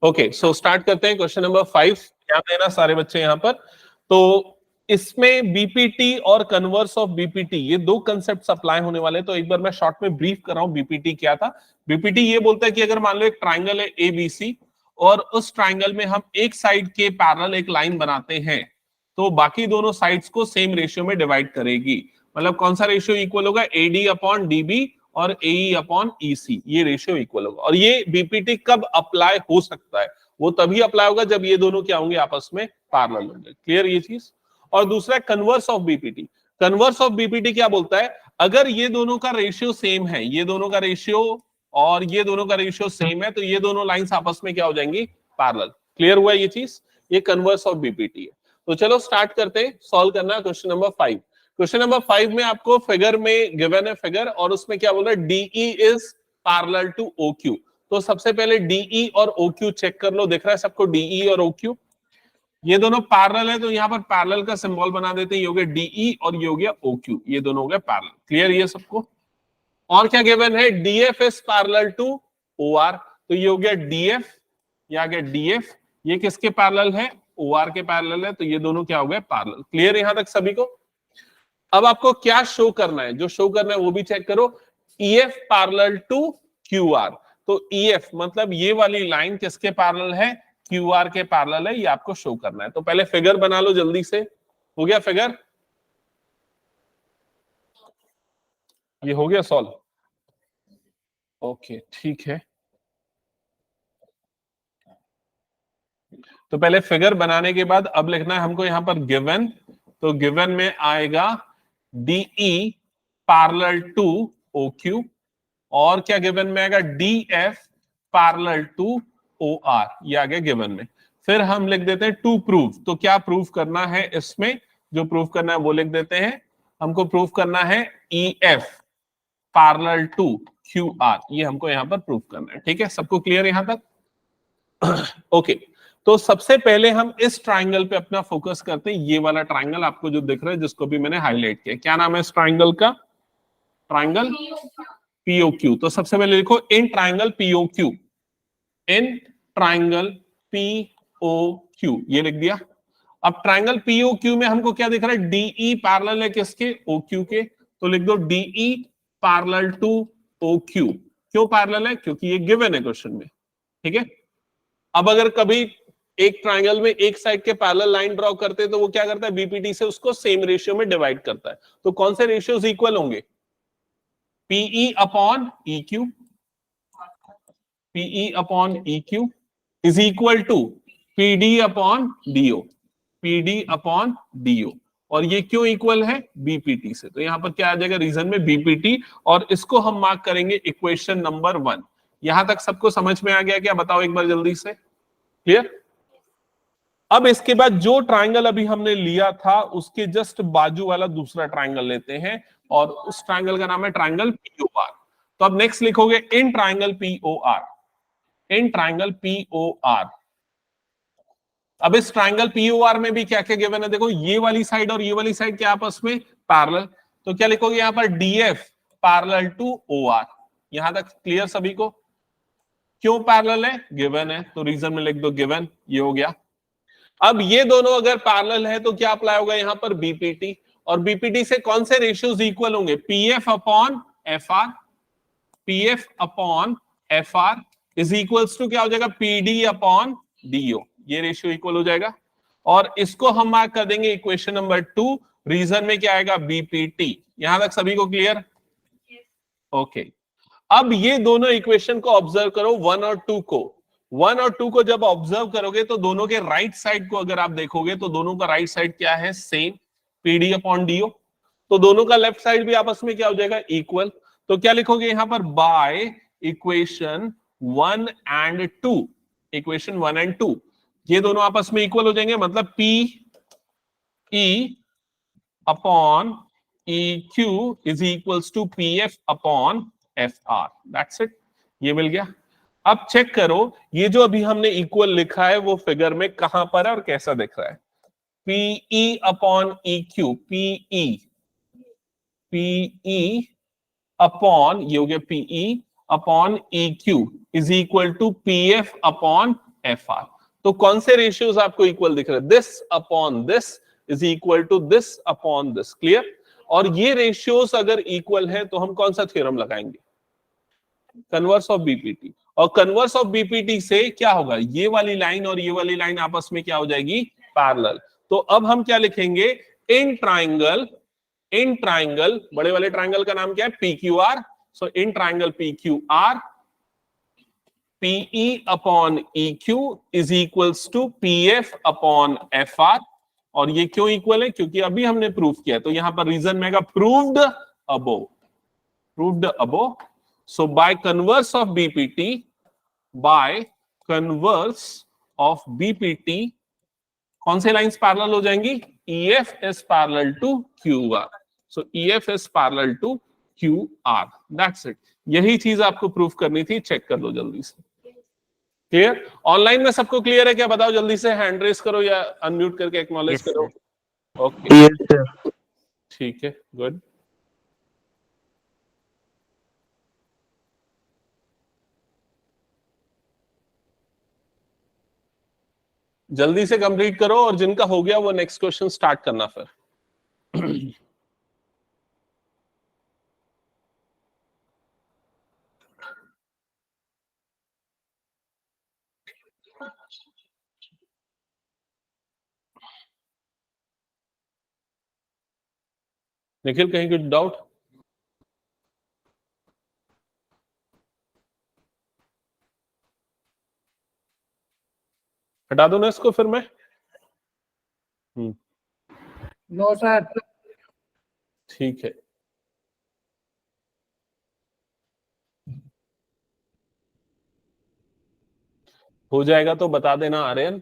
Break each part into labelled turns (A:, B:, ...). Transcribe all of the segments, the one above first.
A: Okay, so start करते हैं question number 5। ध्यान देना सारे बच्चे यहाँ पर। तो इसमें बीपीटी और कन्वर्स ऑफ बीपीटी ये दो कंसेप्ट अप्लाई होने वाले हैं। तो एक बार मैं शॉर्ट में ब्रीफ कर रहा हूं बीपीटी क्या था। बीपीटी ये बोलता है कि अगर मान लो एक ट्राइंगल है एबीसी और उस ट्राइंगल में हम एक साइड के पैरेलल एक लाइन बनाते हैं तो बाकी दोनों साइड्स को सेम रेशियो में डिवाइड करेगी। मतलब कौन सा रेशियो इक्वल होगा? एडी अपॉन डीबी और एई अपॉन ईसी, ये रेशियो इक्वल होगा। और ये बीपीटी कब अप्लाई हो सकता है? वो तभी अप्लाई होगा जब ये दोनों क्या होंगे? आपस में पैरेलल होंगे। क्लियर ये चीज? और दूसरा converse of BPT. Converse of BPT क्या बोलता है? अगर ये दोनों का रेशियो सेम है, ये दोनों का रेशियो और ये दोनों का रेशियो सेम है, तो ये दोनों लाइंस आपस में क्या हो जाएंगी? पैरेलल। क्लियर हुआ ये चीज? ये कन्वर्स ऑफ बीपीटी है। तो चलो स्टार्ट करते हैं, सॉल्व करना क्वेश्चन नंबर 5। क्वेश्चन नंबर 5 में आपको फिगर में गिवन है फिगर, और उसमें क्या बोल रहा है? DE is parallel to OQ. तो सबसे पहले डीई और ओक्यू चेक कर लो। दिख रहा है सबको डीई और ओक्यू? ये दोनों पैरेलल है तो यहाँ पर पैरेलल का सिंबल बना देते हैं। ये हो गया डीई और ये हो गया ओक्यू, ये दोनों हो गए पैरेलल। क्लियर ये सबको? और क्या गिवन है? DF is parallel to OR. तो ये हो गया डीएफ, ये आ गया डीएफ। ये किसके पैरेलल है? ओआर के पैरेलल है। तो ये दोनों क्या हो गए? पैरेलल। क्लियर यहां तक सभी को? अब आपको क्या शो करना है? जो शो करना है वो भी चेक करो। EF parallel to QR. तो ईएफ मतलब ये वाली लाइन किसके पैरेलल है? क्यूआर के पैरेलल है। ये आपको शो करना है। तो पहले फिगर बना लो जल्दी से। हो गया फिगर? ये हो गया सॉल्व? ओके ठीक है। तो पहले फिगर बनाने के बाद अब लिखना है हमको यहां पर गिवन। तो गिवन में आएगा डीई पैरेलल टू ओक्यू, और क्या गिवन में आएगा? डीएफ पैरेलल टू ओआर, ये आ गया गिवन में। फिर हम लिख देते हैं टू प्रूव। तो क्या प्रूव करना है इसमें? जो प्रूव करना है वो लिख देते हैं। हमको प्रूव करना है ईएफ पैरेलल टू क्यूआर, ये हमको यहां पर प्रूव करना है। ठीक है, सबको क्लियर यहां तक? ओके तो सबसे पहले हम इस ट्राइंगल पे अपना फोकस करते हैं। ये वाला ट्राइंगल आपको जो दिख रहा है, जिसको भी मैंने हाईलाइट किया, क्या नाम है इस ट्राइंगल का? ट्राइंगल पीओक्यू। तो सबसे पहले लिखो इन ट्राइंगल पीओक्यू, इन ट्राइंगल पीओक्यू, ये लिख दिया। अब ट्राइंगल पीओक्यू में हमको क्या दिख रहा है? डीई पैरेलल है किसके? ओक्यू के। तो लिख दो डीई पैरेलल टू ओक्यू। क्यों पैरेलल है? क्योंकि ये गिवन है क्वेश्चन में। ठीक है, अब अगर कभी एक ट्राइंगल में एक साइड के पैरेलल लाइन ड्रॉ करते हैं तो वो क्या करता है? बीपीटी से उसको सेम रेशियो में डिवाइड करता है। तो कौन से रेशियोज इक्वल होंगे? PE upon EQ, PE upon EQ is equal to PD upon DO, PD upon DO. और ये क्यों इक्वल है? बीपीटी से। तो यहां पर क्या आ जाएगा? रीजन में बीपीटी, और इसको हम मार्क करेंगे इक्वेशन नंबर 1। यहां तक सबको समझ में आ गया क्या? बताओ एक बार जल्दी से। क्लियर? अब इसके बाद जो ट्राइंगल अभी हमने लिया था उसके जस्ट बाजू वाला दूसरा ट्राइंगल लेते हैं, और उस ट्राइंगल का नाम है ट्राइंगल पीओआर। तो अब नेक्स्ट लिखोगे इन ट्राइंगल पीओआर, इन ट्राइंगल पीओआर। अब इस ट्राइंगल पीओआर में भी क्या क्या गिवन है? देखो ये वाली साइड और ये वाली साइड क्या आपस में पैरेलल। तो क्या लिखोगे यहां पर? DF parallel to OR. यहां तक क्लियर सभी को? क्यों पैरेलल है? गिवन है, तो रीजन में लिख दो गिवन, ये हो गया। अब ये दोनों अगर पैरेलल है तो क्या अप्लाई होगा यहां पर? बीपीटी। और बीपीटी से कौन से रेशियोज इक्वल होंगे? PF upon FR, PF upon FR is equals to क्या हो जाएगा? पीडी अपॉन डीओ, ये रेशियो इक्वल हो जाएगा। और इसको हम मार्क कर देंगे इक्वेशन नंबर 2। रीजन में क्या आएगा? बीपीटी। यहां तक सभी को क्लियर? ओके अब ये दोनों इक्वेशन को ऑब्जर्व करो, 1 और 2 को। 1 और 2 को जब ऑब्जर्व करोगे तो दोनों के राइट साइड को अगर आप देखोगे तो दोनों का राइट साइड क्या है? Same, PD upon DO. तो दोनों का लेफ्ट साइड भी आपस में क्या हो जाएगा? इक्वल। तो क्या लिखोगे यहां पर? By equation 1 and 2, equation 1 and 2 ये दोनों आपस में इक्वल हो जाएंगे। मतलब P E upon EQ is equals to PF upon FR। That's it, ये मिल गया। अब चेक करो ये जो अभी हमने इक्वल लिखा है वो फिगर में कहां पर है और कैसा दिख रहा है? PE upon EQ, PE upon ये हो गया PE upon EQ is equal to PF upon FR। तो कौन से रेशियोज आपको इक्वल दिख रहे हैं? This upon this is equal to this upon this. Clear? और ये रेशियोज अगर इक्वल है तो हम कौन सा थ्योरम लगाएंगे? Converse of BPT. और कन्वर्स ऑफ बीपीटी से क्या होगा? ये वाली लाइन और ये वाली लाइन आपस में क्या हो जाएगी? पैरेलल। तो अब हम क्या लिखेंगे? इन ट्राइंगल, इन ट्राइंगल, बड़े वाले ट्राइंगल का नाम क्या है? PQR। So in triangle PQR PE upon EQ is equals to PF upon FR। और ये क्यों इक्वल है? क्योंकि अभी हमने प्रूफ किया। तो यहां पर रीजन में proved above, proved above. So by converse of BPT, by converse of BPT, कौन से लाइंस पैरेलल हो जाएंगी? EF is parallel to QR. So EF is parallel to QR. That's it. यही चीज आपको प्रूफ करनी थी। चेक कर लो जल्दी से। क्लियर? ऑनलाइन में सबको क्लियर है क्या? बताओ जल्दी से, हैंड रेस करो या अनम्यूट करके एक्नॉलेज करो। ओके, ठीक है, गुड। जल्दी से कंप्लीट करो और जिनका हो गया वो नेक्स्ट क्वेश्चन स्टार्ट करना फिर। निखिल, कहीं कुछ डाउट? हटा दो ना इसको फिर मैं।
B: No sir.
A: ठीक है, हो जाएगा तो बता देना आर्यन।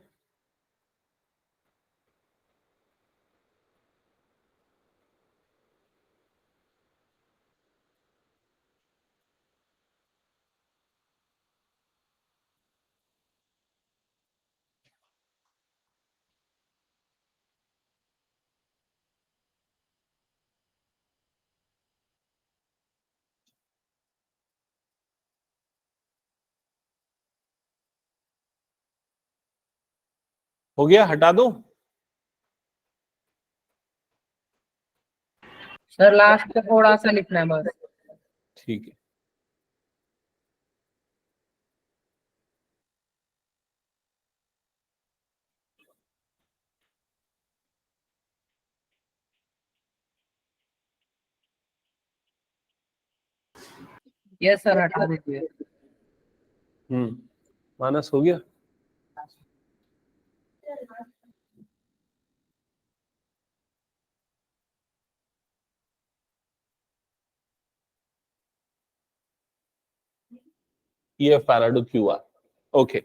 A: हो गया, हटा दो।
B: सर लास्ट पे थोड़ा सा लिखना है बस।
A: ठीक है,
B: यस सर, हटा दीजिए।
A: मानस हो गया। ये parallel to QR. Okay,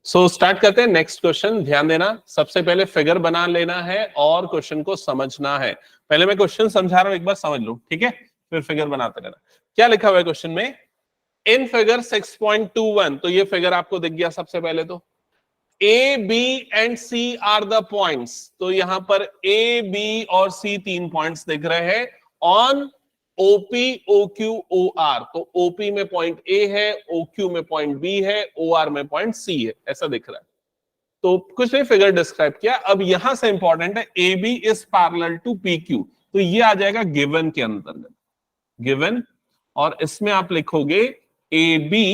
A: so start करते हैं नेक्स्ट क्वेश्चन। ध्यान देना, सबसे पहले फिगर बना लेना है और क्वेश्चन को समझना है। पहले मैं क्वेश्चन समझा रहा हूं, एक बार समझ लो, ठीक है? फिर फिगर बनाते रहना। क्या लिखा हुआ है क्वेश्चन में? इन फिगर 6.21, तो ये फिगर आपको दिख गया सबसे पहले। तो A, B and C are the points. तो यहां पर A, B और C 3 पॉइंट्स दिख रहे हैं ऑन OP, OQ, OR। तो OP में पॉइंट A है, OQ में पॉइंट B है, OR में पॉइंट C है, ऐसा दिख रहा है। तो कुछ नहीं, फिगर डिस्क्राइब किया। अब यहां से इंपॉर्टेंट है AB is parallel to PQ। तो ये आ जाएगा गिवन के अंतर्गत, गिवन। और इसमें आप लिखोगे AB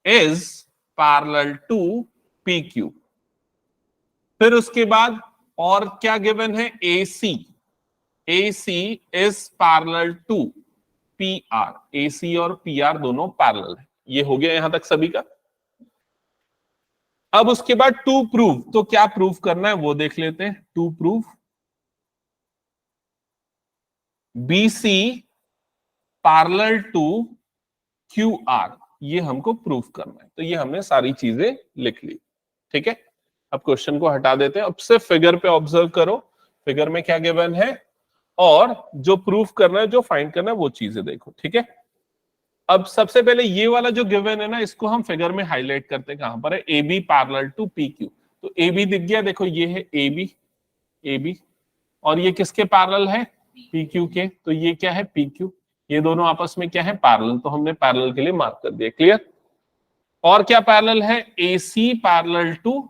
A: is parallel to PQ। फिर उसके बाद और क्या गिवन है? AC, AC is parallel to PR। AC और PR दोनों पैरेलल है। ये हो गया यहां तक सभी का। अब उसके बाद टू प्रूव, तो क्या प्रूव करना है वो देख लेते हैं। To prove BC parallel to QR, ये हमको प्रूफ करना है। तो ये हमने सारी चीजें लिख ली, ठीक है? अब क्वेश्चन को हटा देते हैं। अब सिर्फ फिगर पे ऑब्जर्व करो, फिगर में क्या गिवन है और जो प्रूफ करना है, जो फाइंड करना है, वो चीजें देखो, ठीक है? अब सबसे पहले ये वाला जो गिवन है ना, इसको हम फिगर में हाईलाइट करते हैं। कहां पर है? AB parallel to PQ। तो AB दिख गया, देखो ये है AB, AB। और ये किसके पैरेलल है? PQ के। तो ये क्या है? PQ। ये दोनों आपस में क्या है, पैरेलल, तो हमने पैरेलल के लिए मार्क कर दिया। क्लियर? और क्या पैरेलल है, AC पैरेलल टू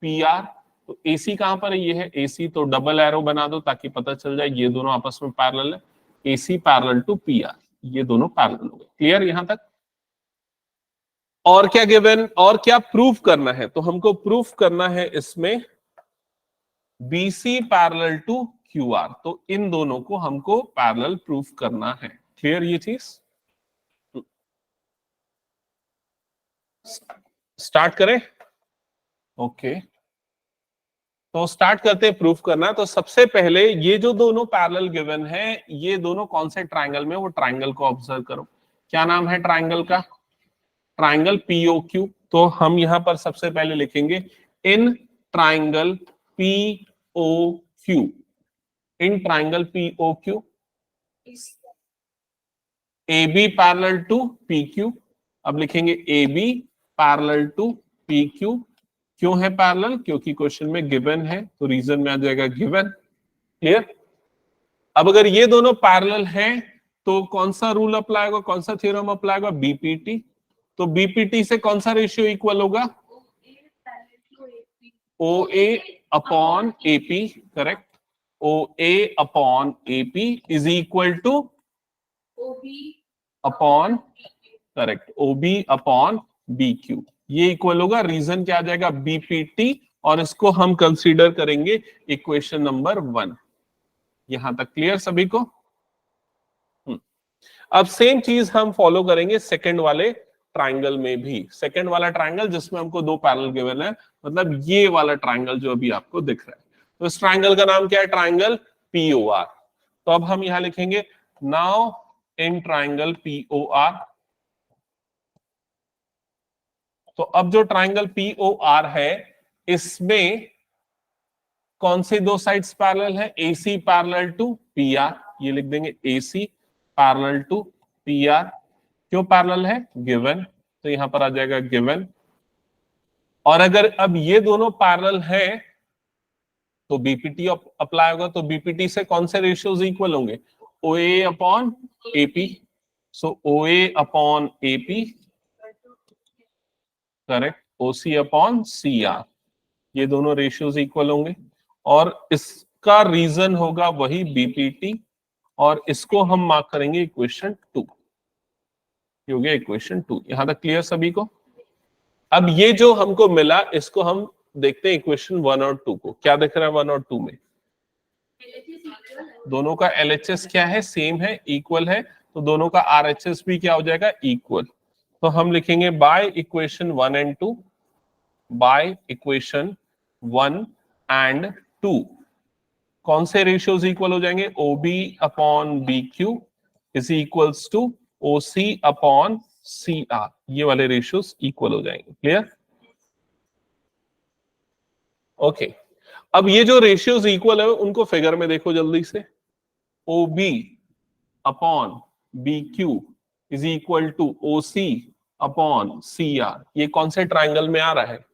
A: PR। तो AC कहां पर है, ये है AC, तो डबल एरो बना दो ताकि पता चल जाए ये दोनों आपस में पैरेलल है। AC पैरेलल टू PR, ये दोनों पैरेलल हो गए। क्लियर यहां तक? और क्या गिवन, और क्या प्रूफ करना है, तो हमको प्रूफ करना है इसमें BC पैरेलल टू QR, तो इन दोनों को हमको पैरेलल प्रूफ करना है। क्लियर ये चीज? स्टार्ट करें? ओके, तो स्टार्ट करते हैं प्रूफ करना। तो सबसे पहले ये जो दोनों पैरेलल गिवन है, ये दोनों कौन से ट्राइंगल में, वो ट्राइंगल को ऑब्जर्व करो। क्या नाम है ट्राइंगल का, ट्राइंगल POQ। तो हम यहां पर सबसे पहले लिखेंगे in triangle POQ, in triangle POQ AB parallel to PQ। अब लिखेंगे AB पैरेलल टू PQ। क्यों है पैरेलल, क्योंकि क्वेश्चन में गिवन है, तो रीजन में आ जाएगा गिवन। क्लियर? अब अगर ये दोनों पैरेलल हैं तो कौन सा रूल अप्लाई होगा, कौन सा थ्योरम अप्लाई होगा, BPT। तो BPT से कौन सा रेशियो इक्वल होगा, OA upon AP। Correct, OA upon AP is equal two upon, correct, OB upon BQ। ये इक्वल होगा, रीजन क्या आ जाएगा, BPT, और इसको हम कंसीडर करेंगे इक्वेशन नंबर 1। यहां तक क्लियर सभी को? अब सेम चीज हम फॉलो करेंगे सेकंड वाले ट्राइंगल में भी। सेकंड वाला ट्राइंगल जिसमें हमको दो पैरेलल गिवन है, मतलब ये वाला ट्राइंगल जो अभी आपको दिख रहा है, तो इस ट्राइंगल का नाम क्या है, ट्राइंगल POR। तो अब हम यहां लिखेंगे नाउ इन ट्राइंगल POR। तो अब जो ट्राइंगल POR है, इसमें कौन से दो साइड्स पैरेलल है, AC पैरेलल टू PR। ये लिख देंगे AC पैरेलल टू PR। क्यों पैरेलल है, गिवन, तो यहां पर आ जाएगा गिवन। और अगर अब ये दोनों पैरेलल है तो BPT अप्लाई होगा। तो BPT से कौन से रेशियोज इक्वल होंगे, OA अपॉन AP। सो OA upon AP, correct, OC upon CR, ये दोनों रेशियोज इक्वल होंगे। और इसका रीजन होगा वही BPT, और इसको हम मार्क करेंगे इक्वेशन 2। ये हो गया इक्वेशन 2। यहां तक क्लियर सभी को? अब ये जो हमको मिला, इसको हम देखते हैं इक्वेशन 1 और 2 को। क्या दिख रहा है 1 और 2 में, दोनों का LHS क्या है, सेम है, इक्वल है, तो दोनों का RHS भी क्या हो जाएगा, इक्वल। तो हम लिखेंगे by equation 1 and 2, by equation 1 and 2 कौन से रेशियोज इक्वल हो जाएंगे, OB upon BQ is equals to OC upon CR, ये वाले रेशियोज इक्वल हो जाएंगे। क्लियर? ओके, अब ये जो रेशियोज इक्वल है उनको फिगर में देखो जल्दी से। OB upon BQ is equal to OC upon CR, ये कौन से ट्राइंगल में आ रहा है,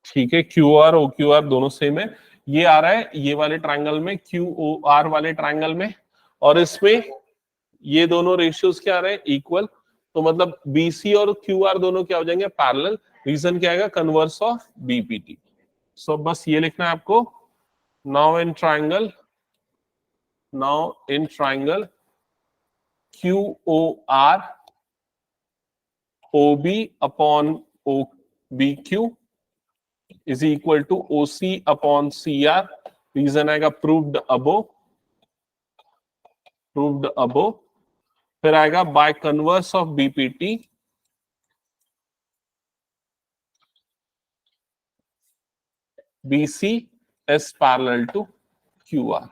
A: ठीक है, QR OQR दोनों सेम है। ये आ रहा है ये वाले ट्राइंगल में, QOR वाले ट्राइंगल में, और इसमें ये दोनों रेशियोज क्या आ रहे हैं, इक्वल। तो मतलब BC और QR दोनों क्या हो जाएंगे, पैरेलल। रीजन क्या आएगा, कन्वर्स ऑफ BPT। सो बस ये लिखना है आपको, now in triangle QOR OB upon BQ is equal to OC upon CR। Reason आएगा प्रूव्ड अबो। फिर आएगा by converse of BPT BC is parallel to QR,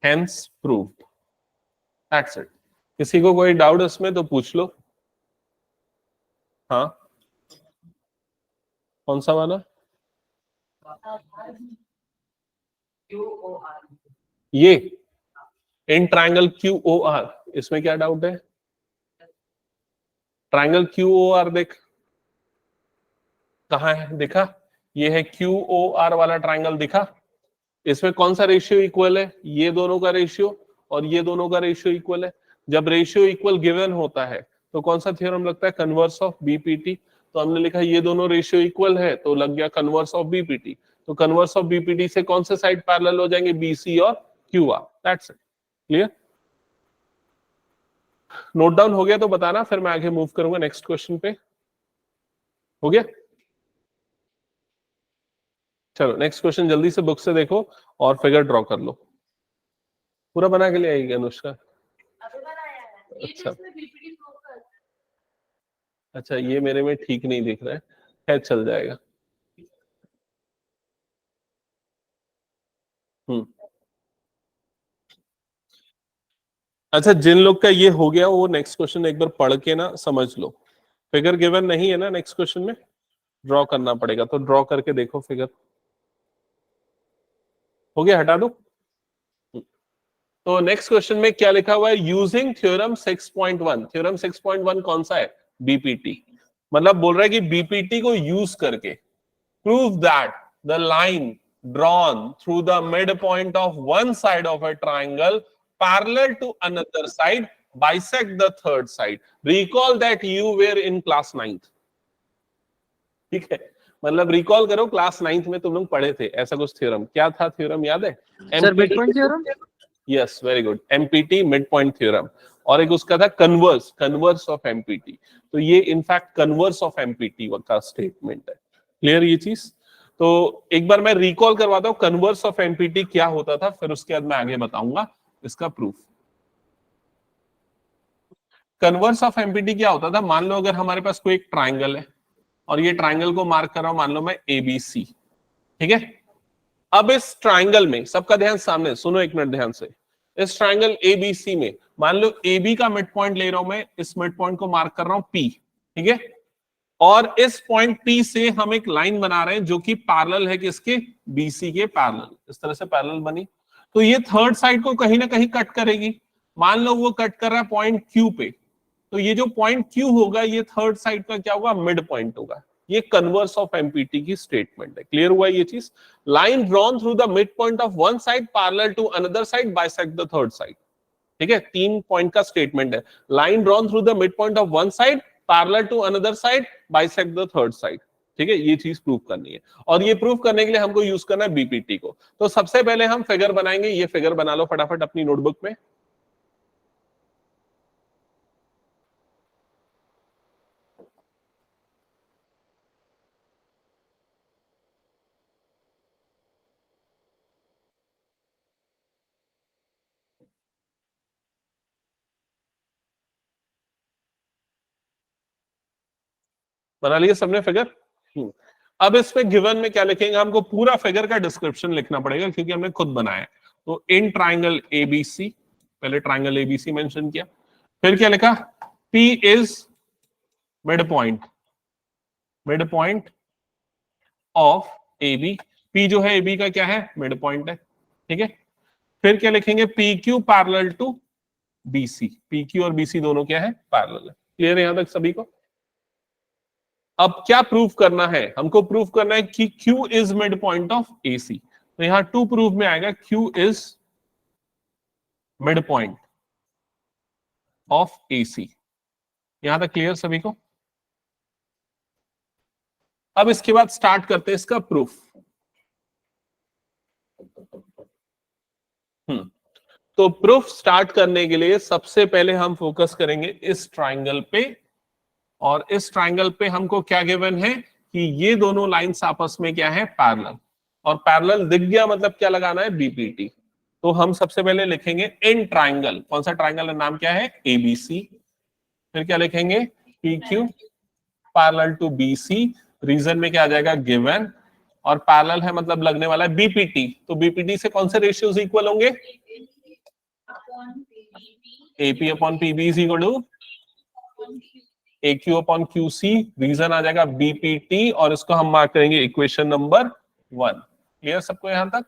A: hence proved। That's it। किसी को कोई डाउट इसमें तो पूछ लो। हाँ, कौन सा वाला, ये इन ट्राइंगल QOR, इसमें क्या डाउट है, ट्राइंगल QOR देख कहाँ है, दिखा, ये है QOR वाला ट्राइंगल दिखा, इसमें कौन सा रेशियो इक्वल है? ये दोनों का रेशियो और ये दोनों का रेशियो इक्वल है। जब रेशियो इक्वल गिवन होता है तो कौन सा थ्योरम लगता है? Converse of BPT. तो हमने लिखा ये दोनों रेशियो इक्वल है तो लग गया कन्वर्स ऑफ बीपीटी। तो कन्वर्स ऑफ बीपीटी से कौन से साइड पैरेलल हो जाएंगे? बीसी और QR. That's it. Clear? Note down हो गया तो बताना, फिर मैं आगे मूव करूंगा नेक्स्ट क्वेश्चन पे। हो गया? चलो नेक्स्ट क्वेश्चन जल्दी से बुक से देखो और फिगर ड्रॉ कर लो। पूरा बना के ले आएगी अनुष्का? अच्छा अच्छा, ये मेरे में ठीक नहीं दिख रहा है, खैर चल जाएगा। अच्छा, जिन लोग का ये हो गया वो नेक्स्ट क्वेश्चन एक बार पढ़ के ना समझ लो। फिगर गिवन नहीं है ना नेक्स्ट क्वेश्चन में, ड्रॉ करना पड़ेगा, तो ड्रॉ करके देखो फिगर। हो गया? हटा दो। तो नेक्स्ट क्वेश्चन में क्या लिखा हुआ है? Using theorem 6.1। थ्योरम 6.1 कौन सा है? बीपीटी। मतलब बोल रहा है कि बीपीटी को यूज करके prove that the line drawn through the mid point of one side of a triangle parallel to another side bisect the third side. Recall that you were in class 9th. ठीक है, मतलब recall करो class 9th में तुम लोग पढ़े थे ऐसा कुछ थ्योरम। क्या था थ्योरम, याद है?
B: Sir mid point theorem.
A: Yes, very good, empty mid point theorem. और एक उसका था कन्वर्स ऑफ एमपीटी। तो ये इनफैक्ट कन्वर्स ऑफ एमपीटी का स्टेटमेंट है। क्लियर ये चीज? तो एक बार मैं रिकॉल करवाता हूँ कन्वर्स ऑफ एमपीटी क्या होता था, फिर उसके बाद मैं आगे बताऊंगा इसका प्रूफ। कन्वर्स ऑफ एमपीटी क्या होता था? मान लो अगर हमारे पास कोई एक ट्राइंगल है और ये ट्राइंगल को मार्क कर रहा हूं, मान लो मैं एबीसी। ठीक है, अब इस ट्राइंगल में, सबका ध्यान सामने, सुनो एक मिनट ध्यान से। इस ट्राइंगल एबीसी में मान लो एबी का मिड पॉइंट ले रहा हूं मैं, इस मिड पॉइंट को मार्क कर रहा हूं पी। ठीक है, और इस पॉइंट पी से हम एक लाइन बना रहे हैं जो कि पैरेलल है किसके? बीसी के पैरेलल। इस तरह से पैरेलल बनी, तो ये थर्ड साइड को कहीं ना कहीं कट करेगी। मान लो वो कट कर रहा है पॉइंट क्यू पे, तो ये जो पॉइंट क्यू होगा ये थर्ड साइड का क्या होगा? मिड पॉइंट होगा। ये कन्वर्स ऑफ एमपीटी की स्टेटमेंट है। क्लियर हुआ ये चीज? Line drawn through the mid point of one side parallel to another side bisect the third side. ठीक है, 3 पॉइंट का स्टेटमेंट है। Line drawn through the mid point of one side parallel to another side bisect the third side. ठीक है, ये चीज prove करनी है, और ये प्रूव करने के लिए हमको यूज करना है बीपीटी को। तो सबसे पहले हम फिगर बनाएंगे। ये फिगर बना लो फटाफट अपनी नोटबुक में। बना लिया सबने फिगर? अब इस पे गिवन में क्या लिखेंगे? हमको पूरा फिगर का डिस्क्रिप्शन लिखना पड़ेगा क्योंकि हमने खुद बनाया। तो इन ट्राइंगल एबीसी, पहले ट्राइंगल एबीसी मेंशन किया, फिर क्या लिखा? P is mid point of AB। P जो है AB का क्या है? मिड पॉइंट है। ठीक है, फिर क्या लिखेंगे? PQ parallel to BC। PQ और BC दोनों क्या है? पैरेलल है। क्लियर है यहां तक सभी को? अब क्या प्रूफ करना है? हमको प्रूफ करना है कि Q is mid point of AC। तो यहां टू प्रूफ में आएगा Q is mid point of AC। यहां तक क्लियर सभी को? अब इसके बाद स्टार्ट करते हैं इसका प्रूफ। तो प्रूफ स्टार्ट करने के लिए सबसे पहले हम फोकस करेंगे इस ट्राइंगल पे, और इस ट्राइंगल पे हमको क्या गिवन है कि ये दोनों लाइंस आपस में क्या है? पैरेलल। और पैरेलल दिख गया मतलब क्या लगाना है? बीपीटी। तो हम सबसे पहले लिखेंगे इन ट्राइंगल। कौन सा ट्राइंगल है? नाम क्या है? एबीसी। फिर क्या लिखेंगे? PQ parallel to BC। Reason में क्या आ जाएगा? गिवन। और पैरेलल है मतलब लगने वाला है बीपीटी। तो बीपीटी से कौन से रेशियोज इक्वल होंगे? AP upon PB is equal to AQ upon QC। Reason आ जाएगा BPT, और इसको हम मार्क करेंगे इक्वेशन नंबर 1। क्लियर सबको यहां तक?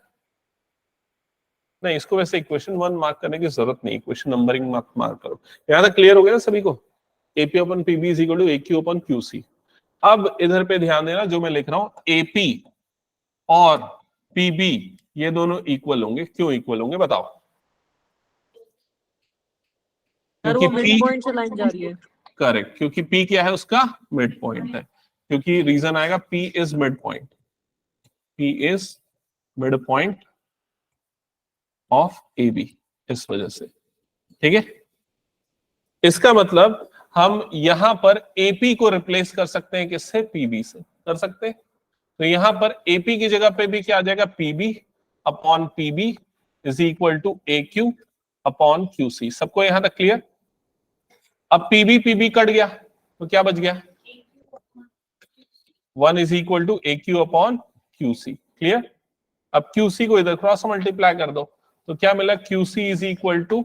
A: नहीं, इसको वैसे इक्वेशन 1 मार्क करने की जरूरत नहीं, इक्वेशन नंबरिंग मार्क करो। यहां तक क्लियर हो गया ना सभी को? AP upon PB is equal to AQ upon QC। अब इधर पे ध्यान देना, जो मैं लिख रहा हूं AP और पीबी, ये दोनों इक्वल होंगे। क्यों इक्वल होंगे बताओ?
C: सर
A: क्योंकि
C: वो मिड पॉइंट से लाइन जा रही है।
A: करेक्ट, क्योंकि पी क्या है उसका? मिड पॉइंट है। क्योंकि रीजन आएगा P is mid point, P is mid point of A B, इस वजह से। ठीक है, इसका मतलब हम यहां पर एपी को रिप्लेस कर सकते हैं किससे? पीबी से कर सकते हैं। तो यहां पर एपी की जगह पे भी क्या आ जाएगा? PB upon PB is equal to A Q upon QC. सबको यहां तक क्लियर? अब पीबी पीबी कट गया तो क्या बच गया? 1 is equal to A Q upon QC. Clear? अब क्यूसी को इधर क्रॉस मल्टीप्लाई कर दो तो क्या मिला? QC is equal to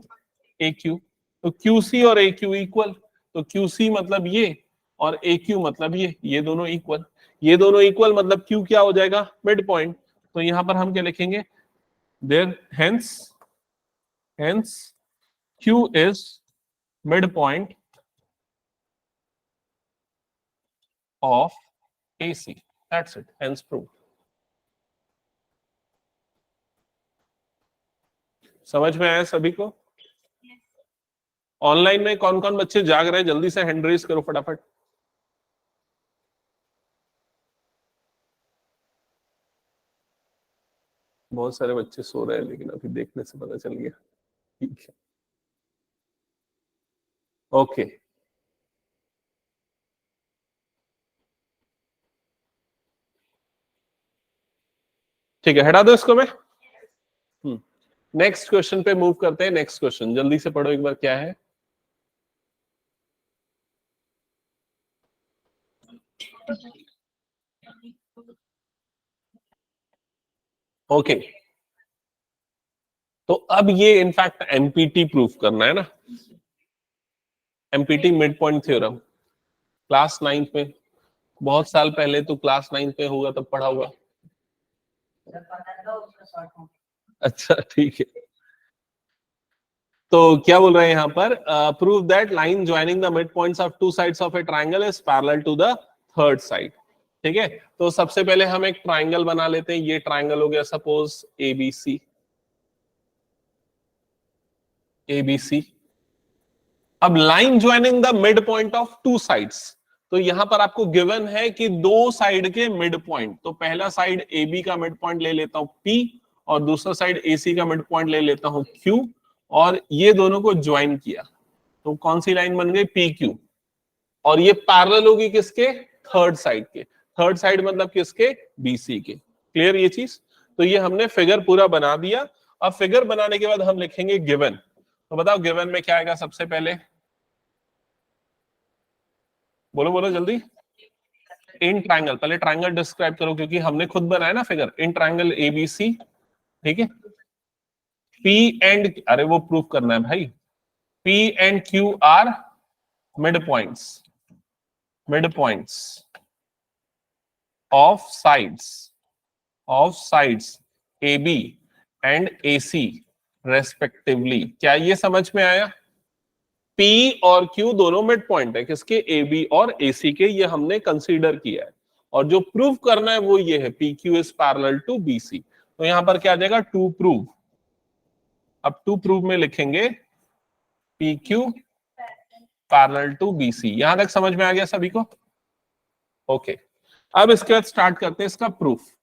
A: A Q. तो क्यूसी और ए क्यू इक्वल, तो क्यूसी मतलब ये और ए क्यू मतलब ये दोनों इक्वल। ये दोनों इक्वल मतलब क्यू क्या हो जाएगा? Mid point. तो यहां पर हम क्या लिखेंगे? There hence Q is mid point of AC. That's it. Hence proved. समझ में आया सभी को? ऑनलाइन में कौन कौन बच्चे जाग रहे हैं? जल्दी से हैंड रेज करो फटाफट। बहुत सारे बच्चे सो रहे हैं लेकिन अभी देखने से पता चल गया। ठीक है, ओके। ठीक है, हटा दो इसको। मैं नेक्स्ट क्वेश्चन पे मूव करते हैं। नेक्स्ट क्वेश्चन जल्दी से पढ़ो एक बार, क्या है? ओके तो अब ये इनफैक्ट एमपीटी प्रूफ करना है ना, empty mid point theorem. Class 9th में, बहुत साल पहले तो क्लास 9th में होगा तब पढ़ा हुआ। अच्छा ठीक है, तो क्या बोल रहे हैं यहां पर? Prove that line joining the mid points of two sides of a triangle is parallel to the third side. ठीक है, तो सबसे पहले हम एक ट्राइंगल बना लेते हैं। ये ट्राइंगल हो गया सपोज एबीसी, एबीसी। अब line joining the mid point of two sides, तो यहां पर आपको गिवन है कि दो साइड के मिड पॉइंट। तो पहला साइड AB का मिड पॉइंट ले लेता हूं P और दूसरा साइड AC का मिड पॉइंट ले लेता हूं Q, और ये दोनों को ज्वाइन किया तो कौन सी लाइन बन गई? PQ। और ये पैरेलल होगी किसके? थर्ड साइड के। थर्ड साइड मतलब किसके? BC के। क्लियर ये चीज? तो ये हमने फिगर पूरा बना दिया। अब फिगर बनाने के बाद हम लिखेंगे गिवन। तो बताओ गिवन में क्या आएगा सबसे पहले? बोलो बोलो जल्दी। इन ट्राइंगल, पहले ट्राइंगल डिस्क्राइब करो क्योंकि हमने खुद बनाया ना फिगर। इन ट्राइंगल ABC, ठीक है, P एंड, अरे वो प्रूफ करना है भाई, P and Q are mid points of sides AB and AC respectively. क्या ये समझ में आया? P और Q दोनों मिड पॉइंट है किसके? AB और AC के। ये हमने कंसीडर किया है और जो प्रूव करना है वो ये है PQ is parallel to BC। तो यहां पर क्या आ जाएगा? To prove. अब टू प्रूव में लिखेंगे PQ पैरेलल टू BC। यहां तक समझ में आ गया सभी को? ओके, अब इसके बाद स्टार्ट करते हैं इसका प्रूफ।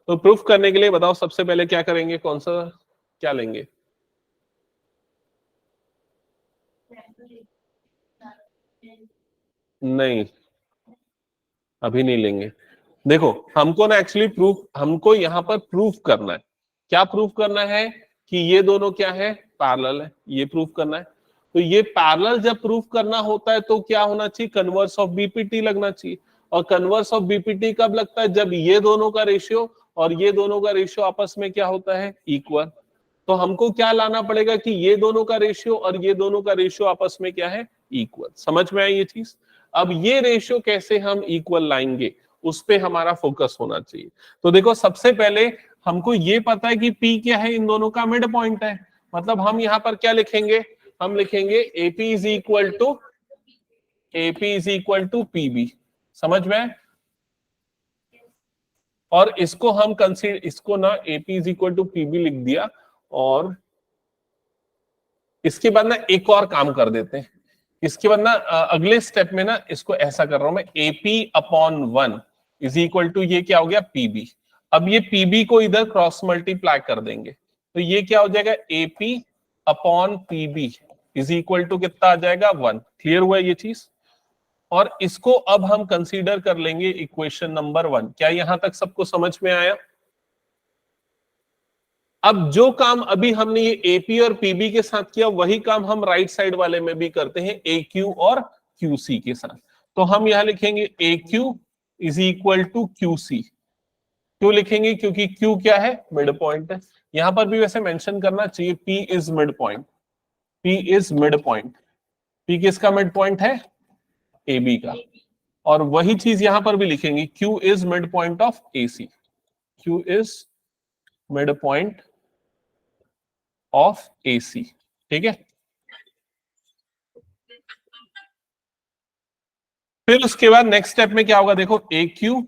A: तो प्रूफ करने के लिए बताओ सबसे पहले क्या करेंगे? कौन सा क्या लेंगे? नहीं, अभी नहीं लेंगे। देखो हमको ना एक्चुअली प्रूफ, हमको यहां पर प्रूफ करना है। क्या प्रूफ करना है? कि ये दोनों क्या है? पैरेलल है। ये प्रूफ करना है। तो ये पैरेलल जब प्रूफ करना होता है तो क्या होना चाहिए? कन्वर्स ऑफ बीपीटी लगना चाहिए। और कन्वर्स ऑफ बीपीटी कब लगता है? जब ये दोनों का रेशियो और ये दोनों का रेशियो आपस में क्या होता है? इक्वल। तो हमको क्या लाना पड़ेगा कि ये दोनों का रेशियो और ये दोनों का रेशियो आपस में क्या है? इक्वल। समझ में आई ये चीज? अब ये रेशियो कैसे हम इक्वल लाएंगे उस पे हमारा फोकस होना चाहिए। तो देखो सबसे पहले हमको ये पता है कि P क्या है? इन दोनों का मिड पॉइंट है। मतलब हम यहां पर क्या लिखेंगे? हम लिखेंगे AP is equal to PB। समझ में? और इसको हम कंसीडर, इसको ना AP is equal to PB लिख दिया, और इसके बाद ना एक और काम कर देते हैं। इसके बाद ना अगले स्टेप में ना इसको ऐसा कर रहा हूं मैं, AP upon 1 is equal to ये क्या हो गया PB। अब ये PB को इधर क्रॉस मल्टीप्लाई कर देंगे, तो ये क्या हो जाएगा AP upon PB is equal to कितना आ जाएगा 1। क्लियर हुआ ये चीज? और इसको अब हम कंसीडर कर लेंगे इक्वेशन नंबर 1। क्या यहां तक सबको समझ में आया? अब जो काम अभी हमने ये AP और PB के साथ किया, वही काम हम राइट साइड वाले में भी करते हैं AQ और QC के साथ। तो हम यहां लिखेंगे AQ is equal to QC। क्यों लिखेंगे? क्योंकि Q क्या है? मिड पॉइंट है। यहां पर भी वैसे मेंशन करना चाहिए P is mid point. P is mid point. P किसका मिड पॉइंट है? AB का। और वही चीज यहां पर भी लिखेंगे, Q is mid point of AC। Q is mid point of AC। ठीक है। फिर उसके बाद नेक्स्ट स्टेप में क्या होगा देखो, AQ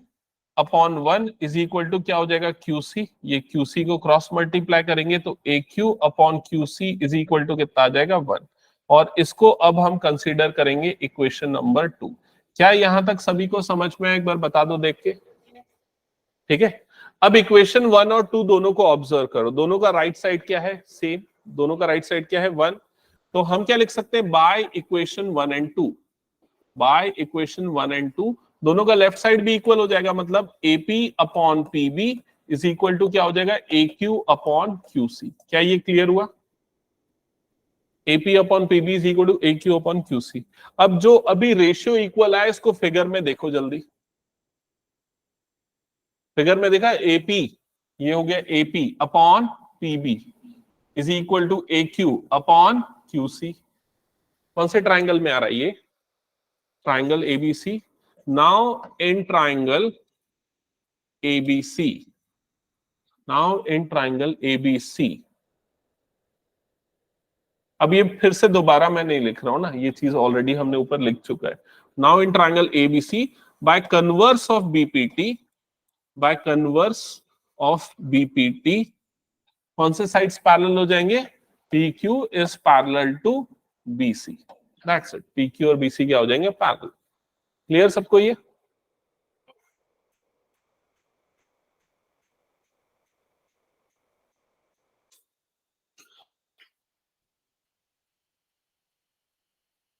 A: upon 1 is equal to क्या हो जाएगा QC। ये QC को क्रॉस मल्टीप्लाई करेंगे तो AQ upon QC is equal to कितना आ जाएगा 1। और इसको अब हम कंसीडर करेंगे इक्वेशन नंबर 2। क्या यहां तक सभी को समझ में आया? एक बार बता दो देख के। ठीक है। अब इक्वेशन 1 और 2 दोनों को ऑब्जर्व करो। दोनों का राइट साइड क्या है? सेम। दोनों का राइट साइड क्या है? 1। तो हम क्या लिख सकते हैं? Bye equation 1 and 2। By equation 1 and 2 दोनों का लेफ्ट साइड भी इक्वल हो जाएगा, मतलब AP upon PB is equal to क्या हो जाएगा? AQ upon QC। क्या ये क्लियर हुआ? AP upon PB is equal to AQ upon QC। अब जो अभी रेशियो इक्वल आया, इसको फिगर में देखो जल्दी। फिगर में देखा AP, ये हो गया AP upon PB is equal to AQ upon QC। कौन से ट्राइंगल में आ रहा है ये? Triangle ABC। Now in triangle ABC, now in triangle ABC, अब ये फिर से दोबारा मैं नहीं लिख रहा हूं ना, ये चीज ऑलरेडी हमने ऊपर लिख चुका है। Now in triangle ABC by converse of BPT, by converse of BPT कौन से साइड्स पैरेलल हो जाएंगे? PQ is parallel to BC। That's it. PQ और BC क्या हो जाएंगे? पैरेलल। क्लियर सबको ये?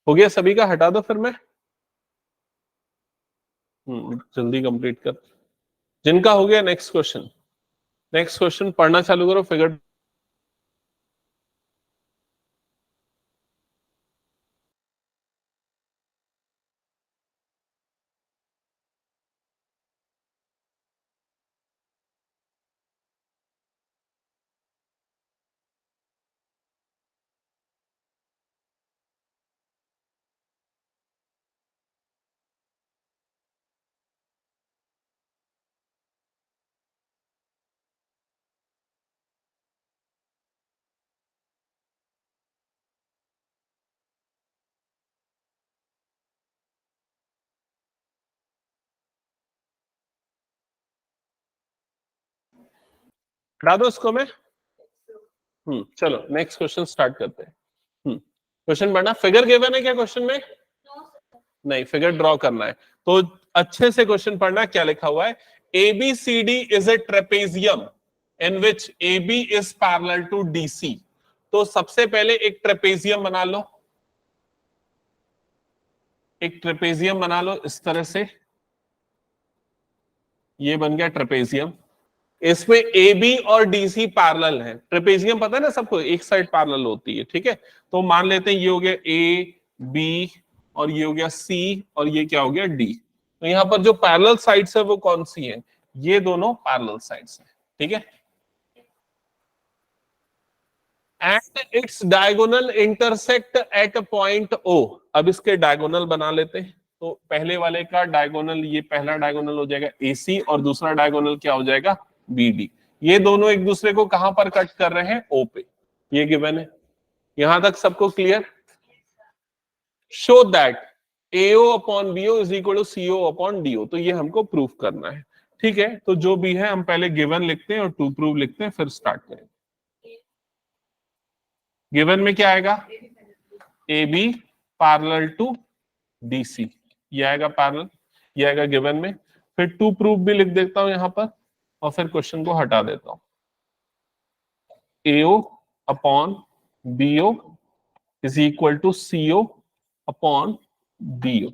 A: हो गया सभी का? हटा दो फिर मैं जल्दी कंप्लीट कर। जिनका हो गया नेक्स्ट क्वेश्चन, नेक्स्ट क्वेश्चन पढ़ना चालू करो। फिगर हटा दो इसको मैं। चलो नेक्स्ट क्वेश्चन स्टार्ट करते हैं। क्वेश्चन पढ़ना। फिगर गिवन है क्या क्वेश्चन में? नहीं, फिगर ड्रॉ करना है। तो अच्छे से क्वेश्चन पढ़ना। क्या लिखा हुआ है? ABCD is a trapezium in which AB is parallel to DC। तो सबसे पहले एक ट्रेपेजियम बना लो, एक ट्रेपेजियम बना लो इस तरह से। ये बन गया ट्रेपेजियम। इसमें AB और DC पैरेलल है। ट्रेपेजियम पता है ना सबको, एक साइड पैरेलल होती है। ठीक है। तो मान लेते हैं ये हो गया A, B और ये हो गया C और ये क्या हो गया D। तो यहाँ पर जो पैरेलल साइड्स है वो कौन सी है? ये दोनों पैरेलल साइड्स हैं। ठीक है। And its diagonal intersect at point O। अब इसके डायगोनल बना लेते हैं। तो पहले वाले का डायगोनल, ये पहला डायगोनल हो जाएगा AC और दूसरा डायगोनल क्या हो जाएगा? BD। ये दोनों एक दूसरे को कहां पर कट कर रहे हैं? O पे। ये गिवन है। यहां तक सबको clear? Show that AO upon BO is equal to CO upon DO। तो ये हमको प्रूव करना है। ठीक है, तो जो भी है हम पहले गिवन लिखते हैं और टू प्रूव लिखते हैं, फिर स्टार्ट करें। गिवन में क्या आएगा? AB पैरेलल टू DC, ये आएगा पैरेलल, ये आएगा गिवन में। फिर टू प्रूफ भी लिख देता हूं यहां पर और फिर क्वेश्चन को हटा देता हूं। AO upon BO is equal to CO upon DO।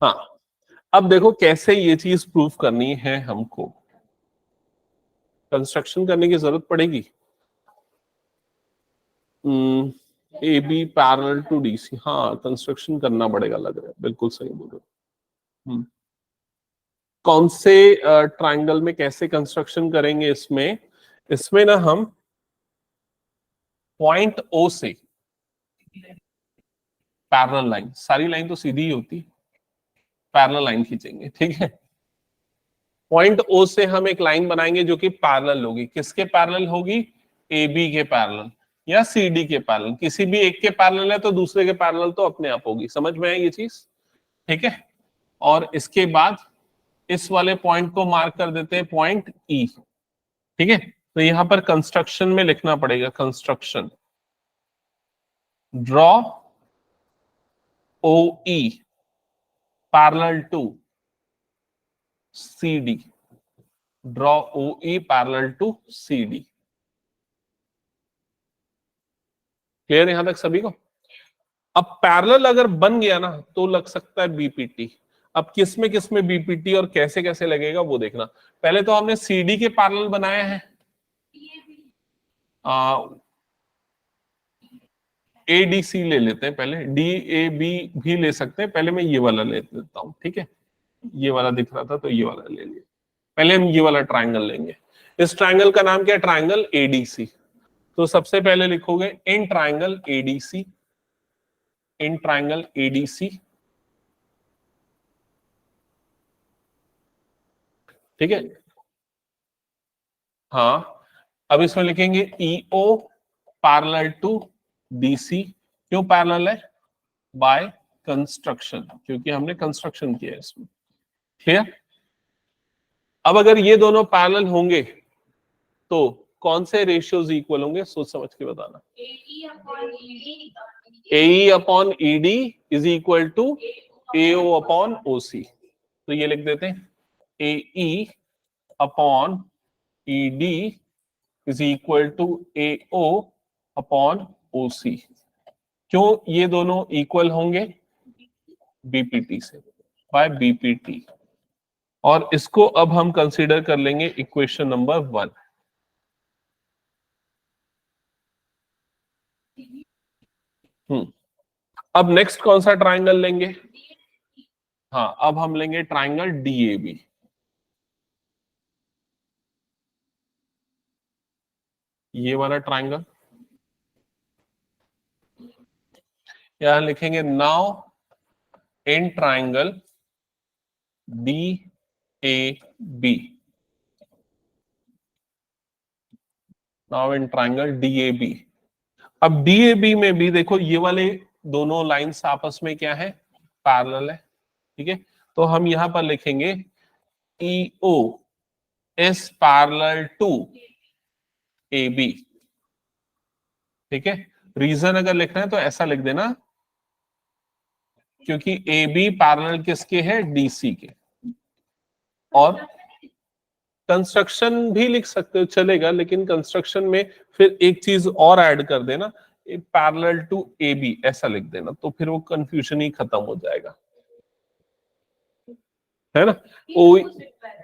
A: हाँ, अब देखो कैसे ये चीज प्रूफ करनी है हमको। कंस्ट्रक्शन करने की जरूरत पड़ेगी। AB पैरेलल टू DC, हाँ कंस्ट्रक्शन करना पड़ेगा लग रहा है, बिल्कुल सही बोल रहे हो। कौन से ट्रायंगल में कैसे कंस्ट्रक्शन करेंगे? इसमें ना हम पॉइंट O से पैरेलल लाइन, सारी लाइन तो सीधी ही होती, पैरेलल लाइन खींचेंगे। ठीक है, पॉइंट O से हम एक लाइन बनाएंगे जो कि पैरेलल होगी। किसके पैरेलल होगी? AB के पैरेलल या CD के पैरेलल। किसी भी एक के पैरेलल है तो दूसरे के पैरेलल तो अपने आप होगी। समझ में है ये चीज? ठीक है, और इसके बाद इस वाले पॉइंट को मार्क कर देते हैं पॉइंट E। ठीक है, तो यहां पर कंस्ट्रक्शन में लिखना पड़ेगा, construction draw OE parallel to CD, draw OE parallel to CD। Clear यहां तक सभी को? अब पैरेलल अगर बन गया ना तो लग सकता है BPT। अब किस में BPT और कैसे कैसे लगेगा वो देखना। पहले तो हमने CD के पैरेलल बनाया है, ADC ले लेते हैं पहले, DAB भी ले सकते हैं। पहले मैं ये वाला ले लेता हूं। ठीक है, ये वाला दिख रहा था तो ये वाला ले लिया। पहले हम ये वाला ट्रायंगल लेंगे। इस ट्रायंगल का नाम क्या है? Triangle ADC। तो सबसे पहले लिखोगे in triangle ADC, in triangle ADC। ठीक है, हाँ, अब इसमें लिखेंगे EO पैरेलल टू DC। क्यों पैरेलल है? बाय कंस्ट्रक्शन, क्योंकि हमने कंस्ट्रक्शन किया है इसमें। क्लियर? अब अगर ये दोनों पैरेलल होंगे तो कौन से रेशियोज इक्वल होंगे? सोच समझ के बताना। AE upon ED is equal to AO upon OC। तो ये लिख देते हैं AE upon ED is equal to AO upon OC। क्यों ये दोनों इक्वल होंगे? BPT से, बाय BPT। और इसको अब हम कंसीडर कर लेंगे इक्वेशन नंबर 1। अब नेक्स्ट कौन सा ट्रायंगल लेंगे? हाँ, अब हम लेंगे ट्रायंगल DAB। ये वाला ट्रायंगल यहां लिखेंगे now in triangle DAB, now in triangle DAB। अब DAB में भी देखो ये वाले दोनों लाइंस आपस में क्या है? पैरेलल है। ठीक है, तो हम यहां पर लिखेंगे EO is parallel to AB। ठीक है, रीजन अगर लिखना है तो ऐसा लिख देना, क्योंकि AB पैरेलल किसके है? DC के। और कंस्ट्रक्शन भी लिख सकते हो, चलेगा, लेकिन कंस्ट्रक्शन में फिर एक चीज और ऐड कर देना, पैरेलल टू AB ऐसा लिख देना, तो फिर वो कंफ्यूजन ही खत्म हो जाएगा, है ना? ओ,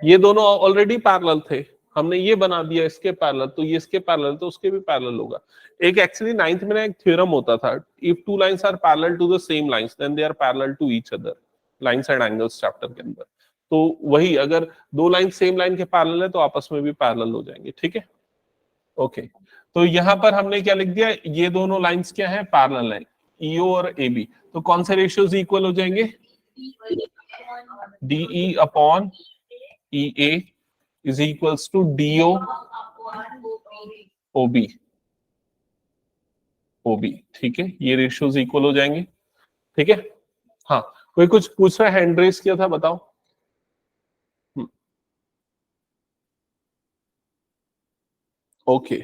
A: ये दोनों ऑलरेडी पैरेलल थे, हमने ये बना दिया इसके पैरेलल, तो ये इसके पैरेलल तो उसके भी पैरेलल होगा। एक एक्चुअली 9th में एक थ्योरम होता था, if two lines are parallel to the same lines then they are parallel to each other, lines and angles chapter के अंदर। तो वही, अगर दो लाइन सेम लाइन के पैरेलल है तो आपस में भी पैरेलल हो जाएंगे। ठीक है, ओके। तो यहां पर हमने क्या लिख दिया? ये दोनों लाइंस क्या है? पैरेलल है, EO और AB। तो कौन से रेशियोज इक्वल हो जाएंगे? DE upon EA is equals to DO OB, OB, ठीक है, ये रेशियोज इक्वल हो जाएंगे, ठीक है। हाँ, कोई कुछ पूछ रहा है, हैंड रेस किया था, बताओ। ओके,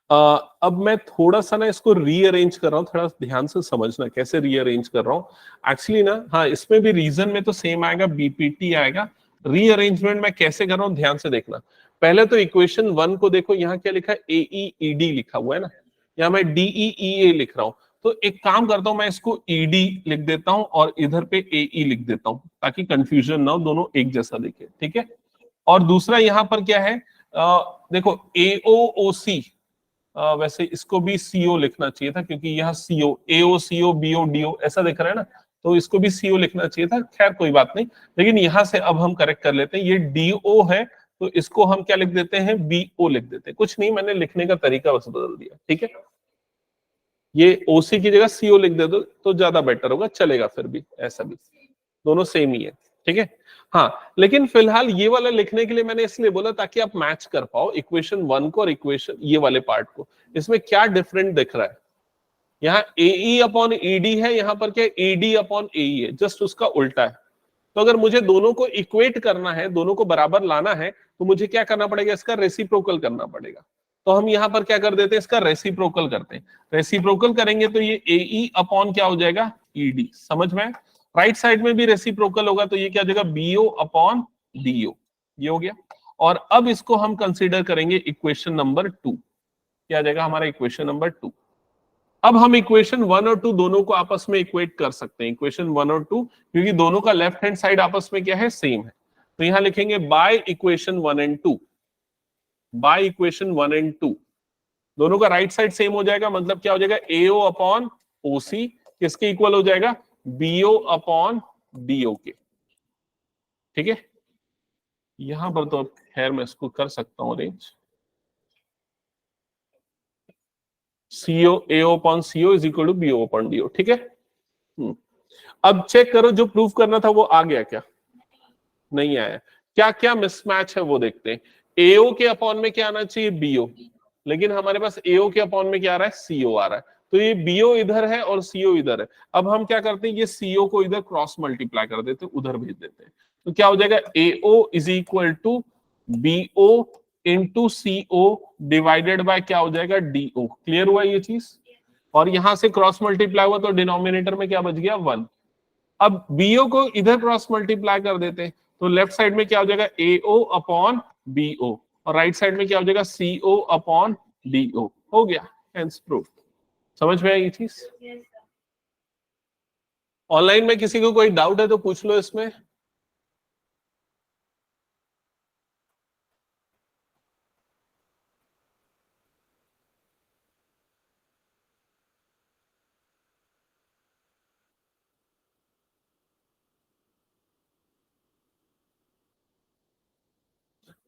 A: अब मैं थोड़ा सा ना इसको रीअरेंज कर रहा हूँ, थोड़ा ध्यान से समझना कैसे रीअरेंज कर रहा हूँ एक्चुअली ना। हाँ, इसमें भी रीजन में तो सेम आएगा, बीपीटी आएगा। रीअरेंजमेंट मैं कैसे कर रहा हूँ ध्यान से देखना। पहले तो इक्वेशन 1 को देखो, यहाँ क्या लिखा है, AEED लिखा हुआ है ना, यहाँ मैं DEEA लिख रहा हूँ। तो एक काम करता हूं, मैं इसको ED लिख देता हूं और इधर पे AE लिख देता हूं ताकि कंफ्यूजन ना हो, दोनों एक जैसा दिखे, ठीक है। और दूसरा यहाँ पर क्या है, देखो AOOC, वैसे इसको भी CO लिखना चाहिए था क्योंकि यह CO, AO CO BO DO ऐसा दिख रहा है ना, तो इसको भी CO लिखना चाहिए था। खैर कोई बात नहीं, लेकिन यहां से अब हम करेक्ट कर लेते हैं, ये DO है तो इसको हम क्या लिख देते हैं, BO लिख देते हैं। कुछ नहीं, मैंने लिखने का तरीका बस बदल दिया, ठीक है। ये OC की जगह CO लिख दे दो तो ज्यादा बेटर होगा, चलेगा फिर भी, ऐसा भी दोनों सेम ही है, ठीक है। हाँ, लेकिन फिलहाल ये वाला लिखने के लिए मैंने इसलिए बोला ताकि आप मैच कर पाओ इक्वेशन 1 को और इक्वेशन ये वाले पार्ट को। इसमें क्या डिफरेंट दिख रहा है, यहाँ AE अपॉन ED है, यहाँ पर क्या ED अपॉन AE है, जस्ट उसका उल्टा है। तो अगर मुझे दोनों को इक्वेट करना है, दोनों को बराबर लाना है, तो मुझे क्या करना पड़ेगा, इसका रेसिप्रोकल करना पड़ेगा। तो हम यहां पर क्या कर देते हैं, इसका रेसिप्रोकल करते हैं। रेसिप्रोकल करेंगे तो ये AE अपॉन क्या हो जाएगा, ED, समझ में। राइट साइड में भी रेसिप्रोकल होगा तो ये क्या हो जाएगा, BO अपॉन DO, ये हो गया। और अब इसको हम कंसीडर करेंगे इक्वेशन नंबर 2, क्या आ जाएगा हमारा इक्वेशन नंबर 2। अब हम इक्वेशन 1 और 2 दोनों को आपस में इक्वेट कर सकते हैं, इक्वेशन 1 और 2, क्योंकि दोनों का लेफ्ट हैंड साइड आपस में क्या है, सेम है। तो यहां लिखेंगे by equation 1 and 2, by equation 1 and 2, दोनों का राइट साइड सेम हो जाएगा, मतलब क्या हो जाएगा, AO अपॉन OC किसके इक्वल हो जाएगा, BO अपॉन DO के, ठीक है। यहां पर तो खैर मैं इसको कर सकता हूं arrange, CO AO upon CO is equal to BO upon DO, ठीक है। अब चेक करो, जो प्रूफ करना था वो आ गया क्या, नहीं आया। क्या क्या मिसमैच है वो देखते हैं। AO के अपॉन में क्या आना चाहिए, BO, लेकिन हमारे पास AO के अपॉन में क्या आ रहा है, CO आ रहा है। तो ये BO इधर है और CO इधर है। अब हम क्या करते हैं, ये CO को इधर क्रॉस मल्टीप्लाई कर देते हैं, उधर भेज देते हैं। तो क्या हो जाएगा, AO is equal to BO into CO divided by क्या हो जाएगा, DO। क्लियर हुआ ये चीज। और यहां से क्रॉस मल्टीप्लाई हुआ तो डिनोमिनेटर में क्या बच गया, 1। अब BO को इधर क्रॉस मल्टीप्लाई कर देते हैं तो लेफ्ट साइड में क्या हो जाएगा, AO अपॉन BO, और राइट साइड में क्या हो जाएगा, CO अपॉन DO। हो गया, हेंस प्रूफ। समझ में आई ये चीज। ऑनलाइन में किसी को कोई डाउट है तो पूछ लो इसमें।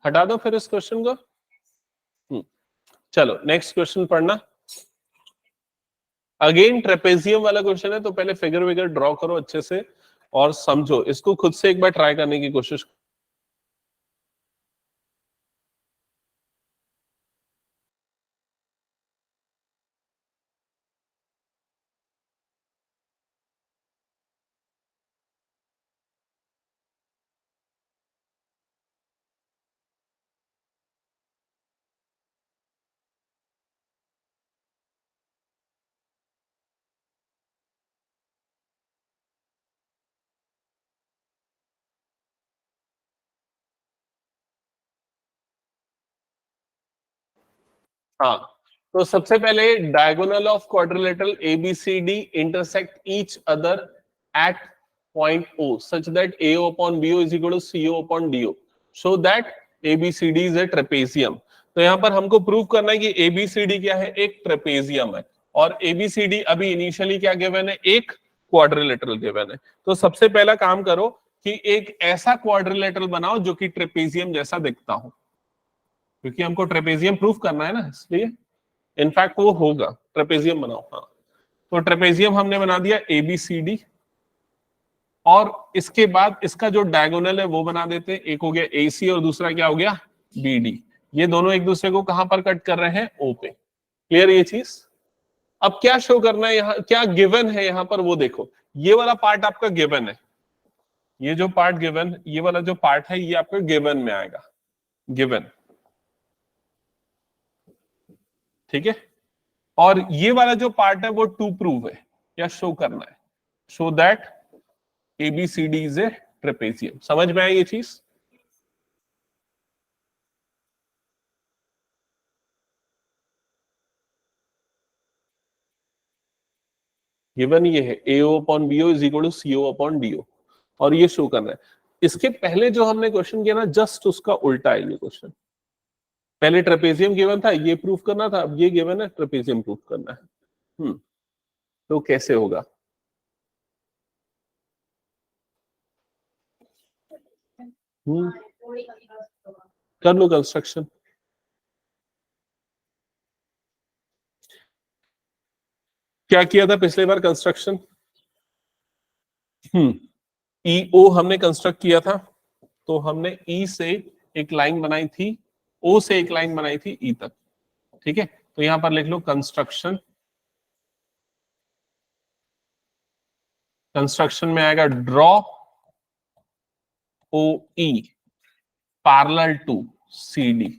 A: हटा दो फिर इस क्वेश्चन को। चलो नेक्स्ट क्वेश्चन पढ़ना। अगेन ट्रेपेजियम वाला क्वेश्चन है, तो पहले फिगर विगर ड्रॉ करो अच्छे से और समझो इसको, खुद से एक बार ट्राई करने की कोशिश। हाँ, तो सबसे पहले diagonal of quadrilateral ABCD intersect each other at point O such that AO upon BO is equal to CO upon DO, so that ABCD is a trapezium। तो यहाँ पर हमको प्रूव करना है कि ABCD क्या है, एक ट्रेपेजियम है। और ABCD अभी इनिशियली क्या गिवन है, एक क्वाड्रिलेटरल गिवन है। तो सबसे पहला काम करो कि एक ऐसा क्वाड्रिलेटरल बनाओ जो कि ट्रेपेजियम जैसा दिखता हो, क्योंकि हमको ट्रेपेजियम प्रूफ करना है ना, इसलिए इनफैक्ट वो होगा। ट्रेपेजियम बनाओ। हाँ, तो ट्रेपेजियम हमने बना दिया ABCD, और इसके बाद इसका जो डायगोनल है वो बना देते हैं। एक हो गया AC और दूसरा क्या हो गया, BD। ये दोनों एक दूसरे को कहां पर कट कर रहे हैं, ओ पे। क्लियर ये चीज। अब क्या शो करना है यहाँ, क्या गिवन है यहाँ पर वो देखो। ये वाला पार्ट आपका गिवन है, ये जो पार्ट गिवन, ये वाला जो पार्ट है ये आपका गिवन में आएगा, गिवन। ठीक है। और ये वाला जो पार्ट है वो टू प्रूव है, क्या शो करना है, show that ABCD is a trapezium. समझ में आई ये चीज। गिवन ये है AO upon BO is equal to CO upon DO, और ये शो करना है। इसके पहले जो हमने क्वेश्चन किया ना, जस्ट उसका उल्टा है ये क्वेश्चन। पहले ट्रेपेजियम गिवन था, ये प्रूफ करना था, अब ये गिवन है, ट्रेपेजियम प्रूफ करना है। तो कैसे होगा, कर लो कंस्ट्रक्शन। क्या किया था पिछले बार कंस्ट्रक्शन, EO हमने कंस्ट्रक्ट किया था, तो हमने E से एक लाइन बनाई थी, O से एक लाइन बनाई थी E तक। ठीक है, तो यहां पर लिख लो कंस्ट्रक्शन। कंस्ट्रक्शन में आएगा draw OE parallel to CD।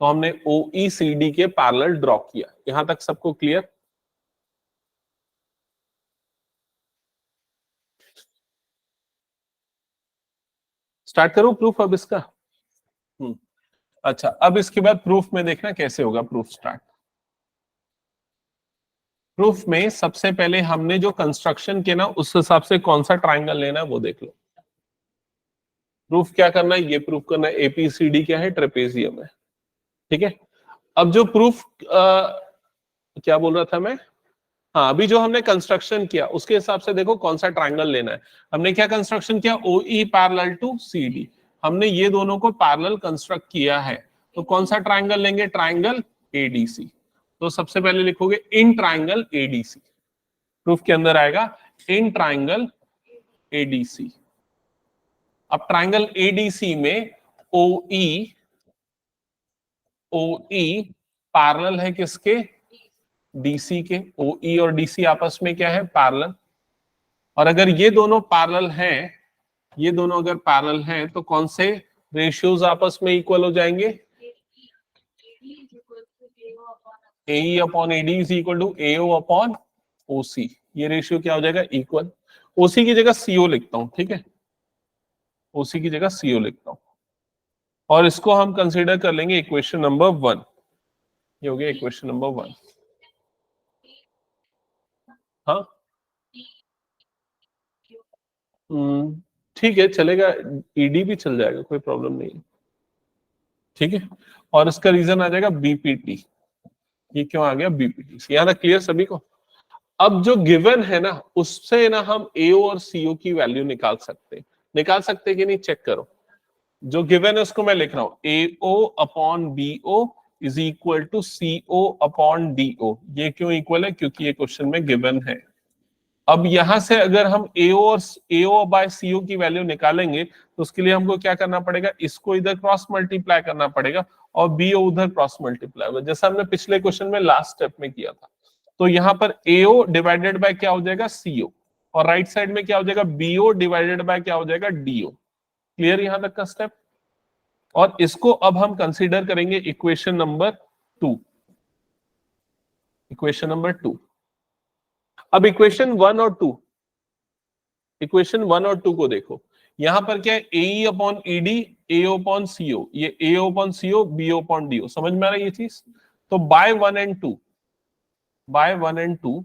A: तो हमने OE CD के पैरेलल ड्रॉ किया। यहां तक सबको क्लियर। स्टार्ट करो प्रूफ अब इसका। अच्छा, अब इसके बाद प्रूफ में देखना कैसे होगा प्रूफ स्टार्ट। प्रूफ में सबसे पहले हमने जो कंस्ट्रक्शन किया ना, उस हिसाब से कौन सा ट्राइंगल लेना है वो देख लो। प्रूफ क्या करना है, ये प्रूफ करना है APCD क्या है, ट्रेपेजियम है। ठीक है। अब जो प्रूफ क्या बोल रहा था मैं, हाँ, अभी जो हमने कंस्ट्रक्शन किया उसके हिसाब से देखो कौन सा ट्राइंगल लेना है। हमने क्या कंस्ट्रक्शन किया, OE पैरेलल टू CD। हमने ये दोनों को पैरेलल कंस्ट्रक्ट किया है, तो कौन सा ट्राइंगल लेंगे, ट्राइंगल ADC। तो सबसे पहले लिखोगे इन ट्राइंगल ADC। प्रूफ के अंदर आएगा इन ट्राइंगल ADC। अब ट्राइंगल ADC में OE पैरेलल है किसके, DC के। OE और DC आपस में क्या है, पैरेलल। और अगर ये दोनों पैरेलल हैं, ये दोनों अगर पैरेलल हैं, तो कौन से रेशियोज आपस में इक्वल हो जाएंगे, AE upon AD is equal to AO upon OC। ये रेशियो क्या हो जाएगा, इक्वल। OC की जगह CO लिखता हूं, ठीक है, OC की जगह CO लिखता हूं। और इसको हम कंसीडर कर लेंगे इक्वेशन नंबर 1। ये हो गया इक्वेशन नंबर 1। हाँ, ठीक है, चलेगा, ED भी चल जाएगा, कोई प्रॉब्लम नहीं है। ठीक है, और इसका रीजन आ जाएगा BPT। ये क्यों आ गया BPT, यहाँ तक क्लियर सभी को। अब जो गिवन है ना, उससे ना हम AO और CO की वैल्यू निकाल सकते हैं कि नहीं, चेक करो। जो गिवन है उसको मैं लिख रहा हूं, AO upon BO is equal to CO upon DO। ये क्यों इक्वल है, क्योंकि ये क्वेश्चन में गिवन है। अब यहां से अगर हम AO बाय CO की वैल्यू निकालेंगे, तो उसके लिए हमको क्या करना पड़ेगा, इसको इधर क्रॉस मल्टीप्लाई करना पड़ेगा और BO उधर क्रॉस मल्टीप्लाई होगा, जैसा हमने पिछले क्वेश्चन में लास्ट स्टेप में किया था। तो यहां पर AO डिवाइडेड बाय क्या हो जाएगा, CO, और राइट साइड में क्या हो जाएगा, BO डिवाइडेड बाय क्या हो जाएगा, DO। क्लियर यहां तक का स्टेप। और इसको अब हम कंसीडर करेंगे इक्वेशन नंबर 2। Equation number 2। अब इक्वेशन 1 और 2, इक्वेशन 1 और 2 को देखो। यहां पर क्या है, AE upon ED, AO upon CO, ये AO upon CO, BO upon DO। समझ में आ रहा है ये चीज। तो बाय 1 एंड 2, बाय 1 एंड 2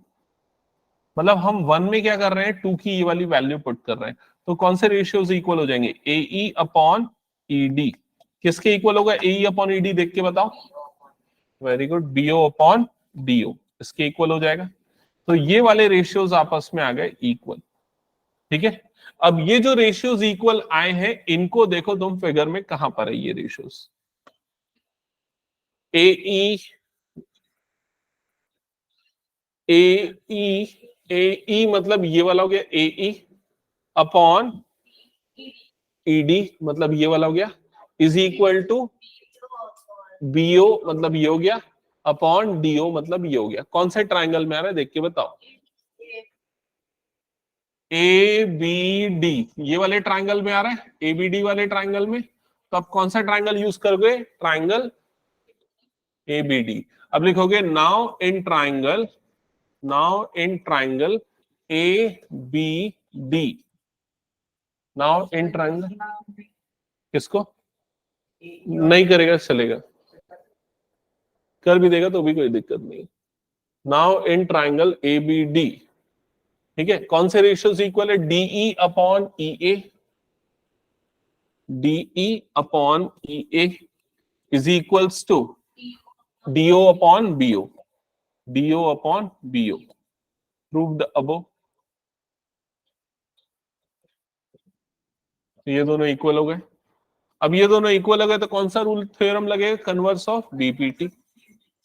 A: मतलब हम 1 में क्या कर रहे हैं, 2 की ये वाली वैल्यू पुट कर रहे हैं। तो कौन से रेशियोज इक्वल हो जाएंगे, AE अपॉन ED। किसके इक्वल होगा, AE अपॉन ED, देख के बताओ। Very good, BO upon DO इसके इक्वल हो जाएगा। तो ये वाले रेशियोज आपस में आ गए इक्वल। ठीक है, अब ये जो रेशियोज इक्वल आए हैं, इनको देखो तुम फिगर में कहां पर है ये रेशियोज। AE मतलब ये वाला हो गया AE अपॉन ED, मतलब ये वाला हो गया, इज इक्वल टू बीओ मतलब ये हो गया, अपॉन डीओ मतलब ये हो गया। कौन से ट्राइंगल में आ रहा है देख के बताओ। ए बी डी, ये वाले ट्राइंगल में आ रहा है, ए बी डी वाले ट्राइंगल में। तो अब कौन सा ट्राइंगल यूज करोगे, ट्राइंगल ए बी डी। अब लिखोगे now in triangle, now in triangle A B D, now in triangle, किसको नहीं करेगा चलेगा, कर भी देगा तो भी कोई दिक्कत नहीं। Now in triangle A B D, ठीक है, कौन से रेशियोज इक्वल है, DE upon E A, DE upon E A is equals to DO upon BO, DO upon BO, proved above. ये दोनों इक्वल हो गए। अब ये दोनों इक्वल हो गए तो कौन सा रूल थ्योरम लगेगा, कन्वर्स ऑफ बीपीटी।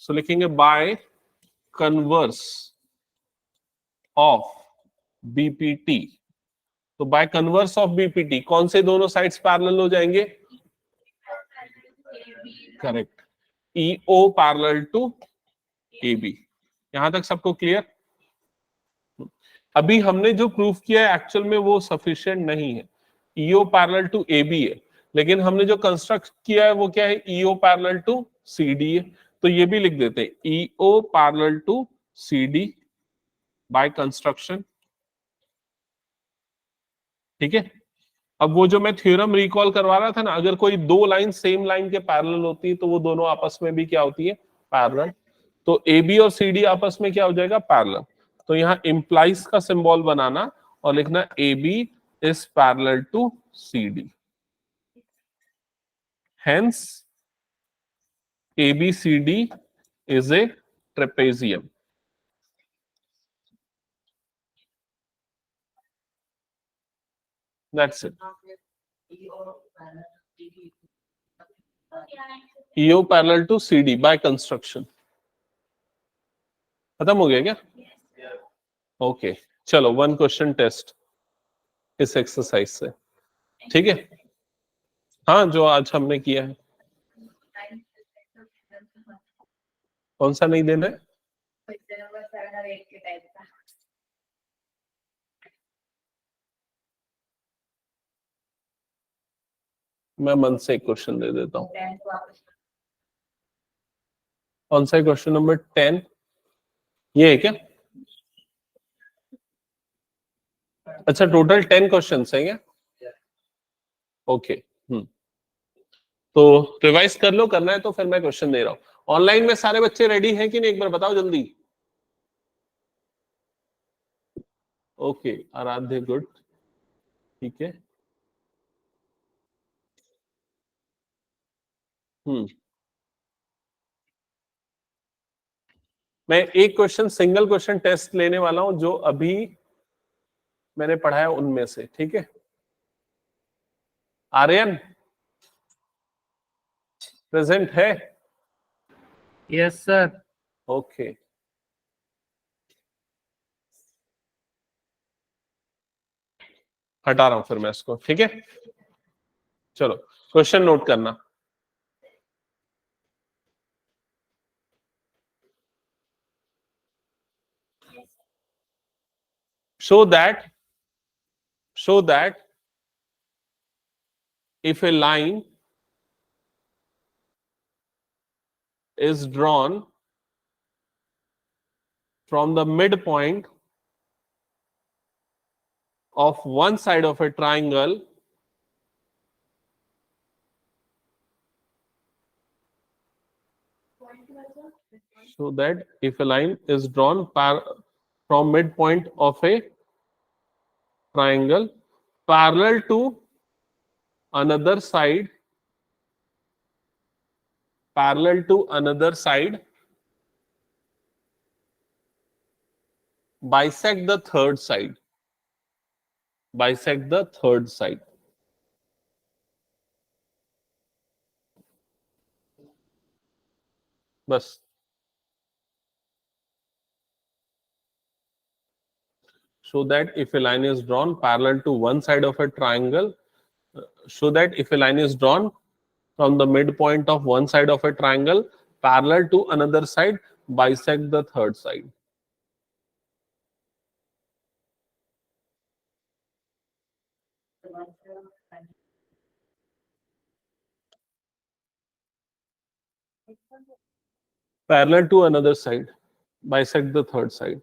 A: सो लिखेंगे बाय कन्वर्स ऑफ बीपीटी। तो बाय कन्वर्स ऑफ बीपीटी कौन से दोनों साइड्स पैरेलल हो जाएंगे, correct, EO parallel to AB। यहां तक सबको क्लियर। अभी हमने जो प्रूफ किया है एक्चुअल में वो सफिशिएंट नहीं है, ईओ पैरेलल टू AB है, लेकिन हमने जो कंस्ट्रक्ट किया है वो क्या है, ईओ पैरेलल टू CD है। तो ये भी लिख देते हैं, EO parallel to CD by construction, ठीक है। अब वो जो मैं थ्योरम रिकॉल करवा रहा था ना, अगर कोई दो लाइन सेम लाइन के पैरेलल होती है तो वो दोनों आपस में भी क्या होती है, पैरेलल। तो AB और CD आपस में क्या हो जाएगा, पैरेलल। तो यहाँ इंप्लाइज का सिंबल बनाना और लिखना AB is parallel to CD, hence ABCD is a trapezium. That's it. EO parallel to CD by construction। खत्म हो गया क्या? ओके चलो, वन क्वेश्चन टेस्ट इस एक्सरसाइज से, ठीक है। हाँ, जो आज हमने किया है। कौन सा नहीं देना है? मैं मन से एक क्वेश्चन दे देता हूँ। कौन सा क्वेश्चन नंबर 10 ये है क्या? अच्छा, टोटल 10 क्वेश्चन है क्या? ओके, तो रिवाइज कर लो, करना है तो फिर मैं क्वेश्चन दे रहा हूँ। ऑनलाइन में सारे बच्चे रेडी हैं कि नहीं, एक बार बताओ जल्दी। ओके, आराध्य गुड, ठीक है। मैं एक क्वेश्चन सिंगल क्वेश्चन टेस्ट लेने वाला हूं जो अभी मैंने पढ़ाया उनमें से, ठीक है। आर्यन प्रेजेंट है?
B: Yes sir.
A: ओके, हटा रहा हूं फिर मैं इसको, ठीक है। चलो क्वेश्चन नोट करना। show that if a line is drawn from the midpoint of one side of a triangle so that if a line is drawn from midpoint of a triangle parallel to another side, bisect the third side, बस। So that if a line is drawn parallel to one side of a triangle, so that if a line is drawn from the midpoint of one side of a triangle parallel to another side, bisect the third side. Parallel to another side, bisect the third side.